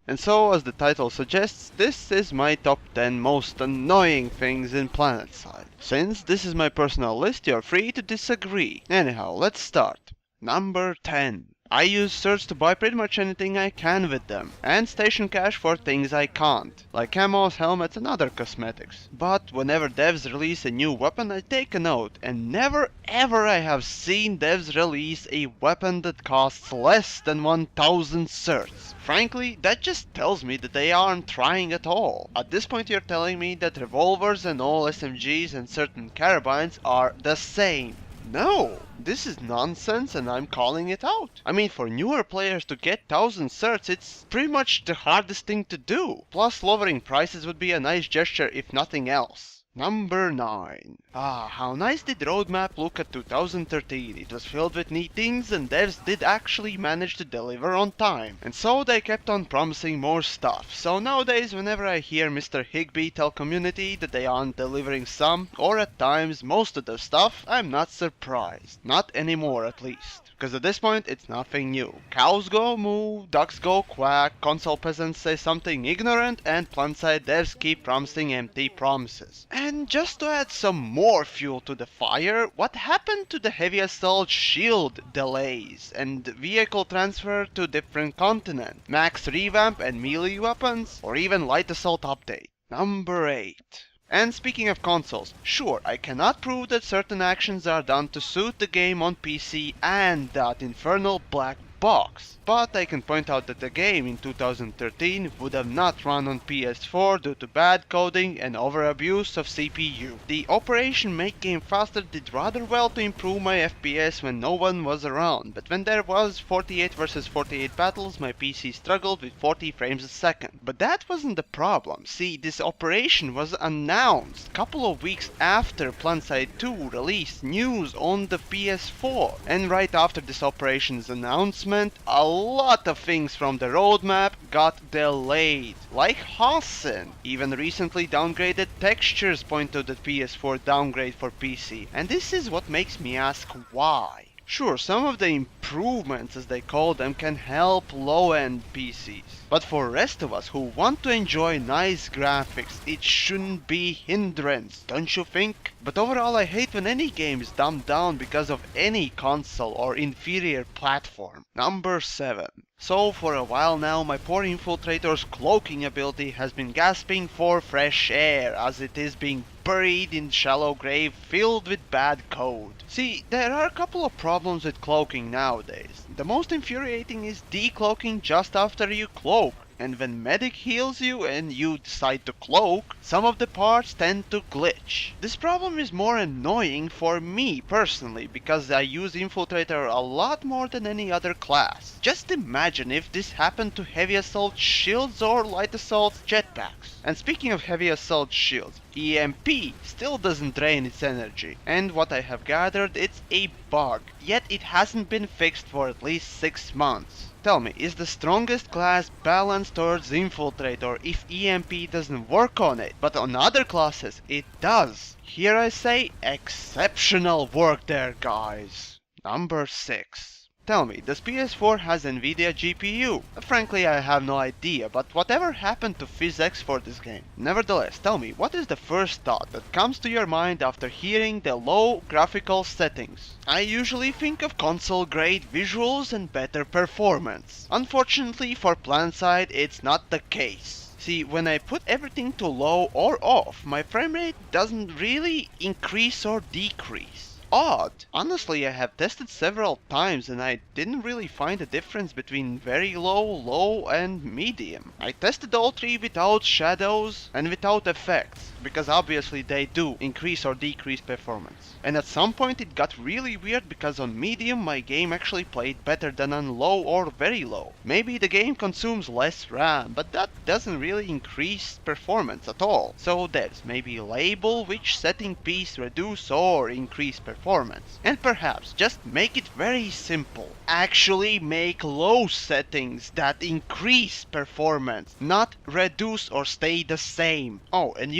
And so, as the title suggests, this is my top 10 most annoying things in Planetside. Since this is my personal list, you're free to disagree. Anyhow, let's start. Number 10. I use certs to buy pretty much anything I can with them, and station cash for things I can't, like camos, helmets and other cosmetics. But whenever devs release a new weapon, I take a note, and never ever I have seen devs release a weapon that costs less than 1000 certs. Frankly, that just tells me that they aren't trying at all. At this point you're telling me that revolvers and all SMGs and certain carabines are the same. No, this is nonsense and I'm calling it out. I mean, for newer players to get 1000 certs, it's pretty much the hardest thing to do. Plus, lowering prices would be a nice gesture if nothing else. Number 9. How nice did Roadmap look at 2013. It was filled with neat things and devs did actually manage to deliver on time. And so they kept on promising more stuff. So nowadays, whenever I hear Mr. Higby tell community that they aren't delivering some, or at times most of the stuff, I'm not surprised. Not anymore at least. Because at this point, it's nothing new. Cows go moo, ducks go quack, console peasants say something ignorant, and Planetside devs keep promising empty promises. And just to add some more fuel to the fire, what happened to the heavy assault shield delays and vehicle transfer to different continent, max revamp and melee weapons, or even light assault update? Number 8. And speaking of consoles, sure, I cannot prove that certain actions are done to suit the game on PC and that infernal black box, but I can point out that the game in 2013 would have not run on PS4 due to bad coding and overabuse of CPU. The Operation Make Game Faster did rather well to improve my FPS when no one was around, but when there was 48 vs 48 battles, my PC struggled with 40 frames a second. But that wasn't the problem. See, this operation was announced a couple of weeks after Planetside 2 released news on the PS4, and right after this operation's announcement, a lot of things from the roadmap got delayed. Like Hassan even recently downgraded textures point to the PS4 downgrade for PC, and this is what makes me ask why. Sure, some of the improvements, as they call them, can help low-end PCs. But for rest of us who want to enjoy nice graphics, it shouldn't be hindrance, don't you think? But overall, I hate when any game is dumbed down because of any console or inferior platform. Number 7. So for a while now, my poor infiltrator's cloaking ability has been gasping for fresh air as it is being buried in shallow grave filled with bad code. See, there are a couple of problems with cloaking nowadays. The most infuriating is decloaking just after you cloak. And when medic heals you and you decide to cloak, some of the parts tend to glitch. This problem is more annoying for me personally because I use Infiltrator a lot more than any other class. Just imagine if this happened to heavy assault shields or light assault jetpacks. And speaking of heavy assault shields, EMP still doesn't drain its energy, and what I have gathered, it's a bug, yet it hasn't been fixed for at least 6 months. Tell me, is the strongest class balanced towards Infiltrator if EMP doesn't work on it, but on other classes it does? Here I say, exceptional work there, guys. Number 6. Tell me, does PS4 has Nvidia GPU? Frankly, I have no idea, but whatever happened to PhysX for this game? Nevertheless, tell me, what is the first thought that comes to your mind after hearing the low graphical settings? I usually think of console-grade visuals and better performance. Unfortunately for Planetside, it's not the case. See, when I put everything to low or off, my frame rate doesn't really increase or decrease. Odd. Honestly, I have tested several times and I didn't really find a difference between very low, low and medium. I tested all three without shadows and without effects, because obviously they do increase or decrease performance. And at some point it got really weird because on medium my game actually played better than on low or very low. Maybe the game consumes less RAM, but that doesn't really increase performance at all. So devs, maybe label which setting piece reduce or increase performance. performance. And perhaps just make it very simple. Actually make low settings that increase performance, not reduce or stay the same. Oh, and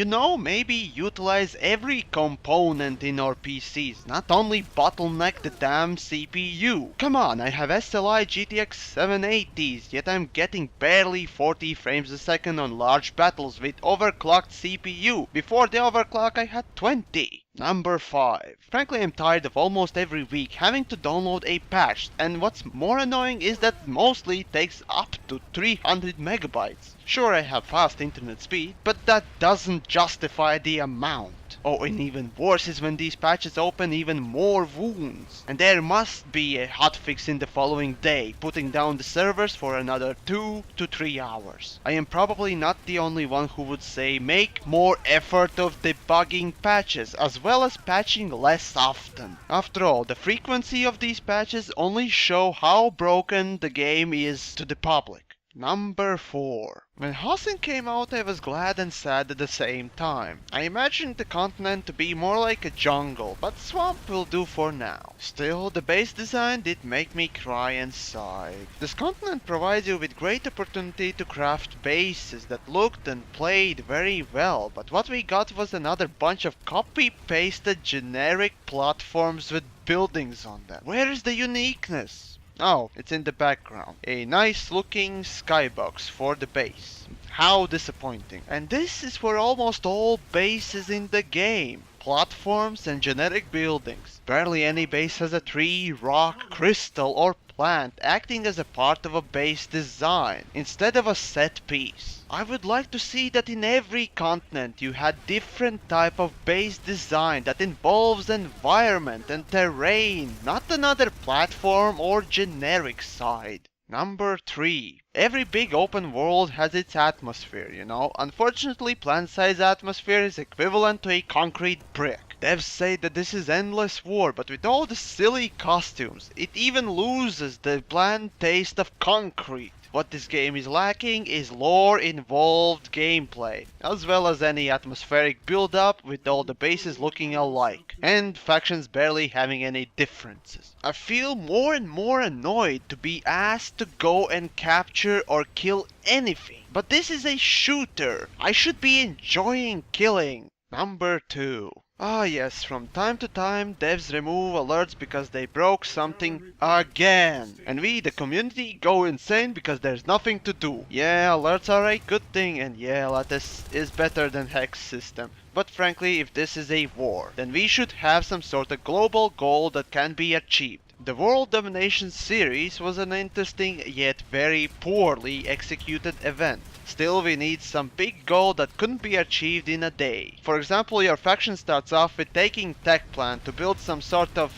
maybe utilize every component in our PCs, not only bottleneck the damn CPU. Come on, I have SLI GTX 780s, yet I'm getting barely 40 frames a second on large battles with overclocked CPU. Before the overclock I had 20. Number 5. Frankly, I'm tired of almost every week having to download a patch, and what's more annoying is that mostly takes up to 300 megabytes. Sure, I have fast internet speed, but that doesn't justify the amount. Oh, and even worse is when these patches open even more wounds. And there must be a hotfix in the following day, putting down the servers for another 2 to 3 hours. I am probably not the only one who would say make more effort of debugging patches, as well as patching less often. After all, the frequency of these patches only show how broken the game is to the public. Number 4. When Hosen came out, I was glad and sad at the same time. I imagined the continent to be more like a jungle, but swamp will do for now. Still, the base design did make me cry and sigh. This continent provides you with great opportunity to craft bases that looked and played very well, but what we got was another bunch of copy-pasted generic platforms with buildings on them. Where is the uniqueness? Oh, it's in the background. A nice looking skybox for the base. How disappointing. And this is for almost all bases in the game. Platforms and generic buildings. Barely any base has a tree, rock, crystal or plant acting as a part of a base design, instead of a set piece. I would like to see that in every continent you had different type of base design that involves environment and terrain, not another platform or generic side. Number 3. Every big open world has its atmosphere, Unfortunately, Planetside atmosphere is equivalent to a concrete brick. Devs say that this is endless war, but with all the silly costumes, it even loses the bland taste of concrete. What this game is lacking is lore-involved gameplay, as well as any atmospheric build-up with all the bases looking alike, and factions barely having any differences. I feel more and more annoyed to be asked to go and capture or kill anything. But this is a shooter. I should be enjoying killing. Number 2. Ah yes, from time to time devs remove alerts because they broke something again. And we, the community, go insane because there's nothing to do. Yeah, alerts are a good thing, and yeah, Lattice is better than Hex system. But frankly, if this is a war, then we should have some sort of global goal that can be achieved. The World Domination series was an interesting yet very poorly executed event. Still, we need some big goal that couldn't be achieved in a day. For example, your faction starts off with taking tech plant to build some sort of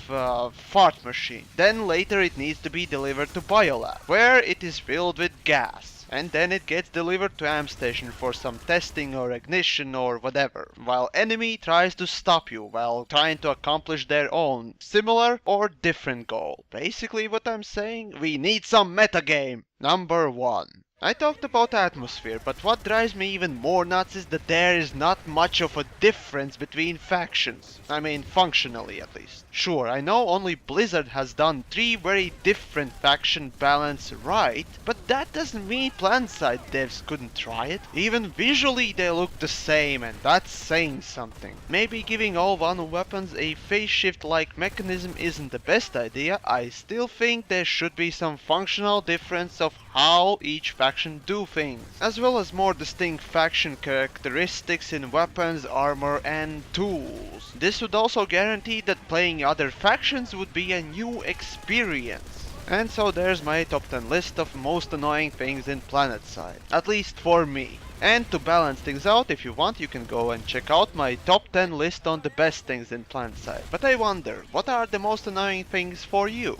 fart machine. Then later it needs to be delivered to Biolab, where it is filled with gas. And then it gets delivered to Am Station for some testing or ignition or whatever, while enemy tries to stop you while trying to accomplish their own similar or different goal. Basically what I'm saying, we need some metagame. Number 1. I talked about atmosphere, but what drives me even more nuts is that there is not much of a difference between factions. I mean, functionally at least. Sure, I know only Blizzard has done 3 very different faction balance right, but that doesn't mean Planetside devs couldn't try it. Even visually they look the same, and that's saying something. Maybe giving all one weapons a phase shift like mechanism isn't the best idea. I still think there should be some functional difference of how each faction do things, as well as more distinct faction characteristics in weapons, armor and tools. This would also guarantee that playing other factions would be a new experience. And so there's my top 10 list of most annoying things in Planetside, at least for me. And to balance things out, if you want, you can go and check out my top 10 list on the best things in Planetside. But I wonder, what are the most annoying things for you?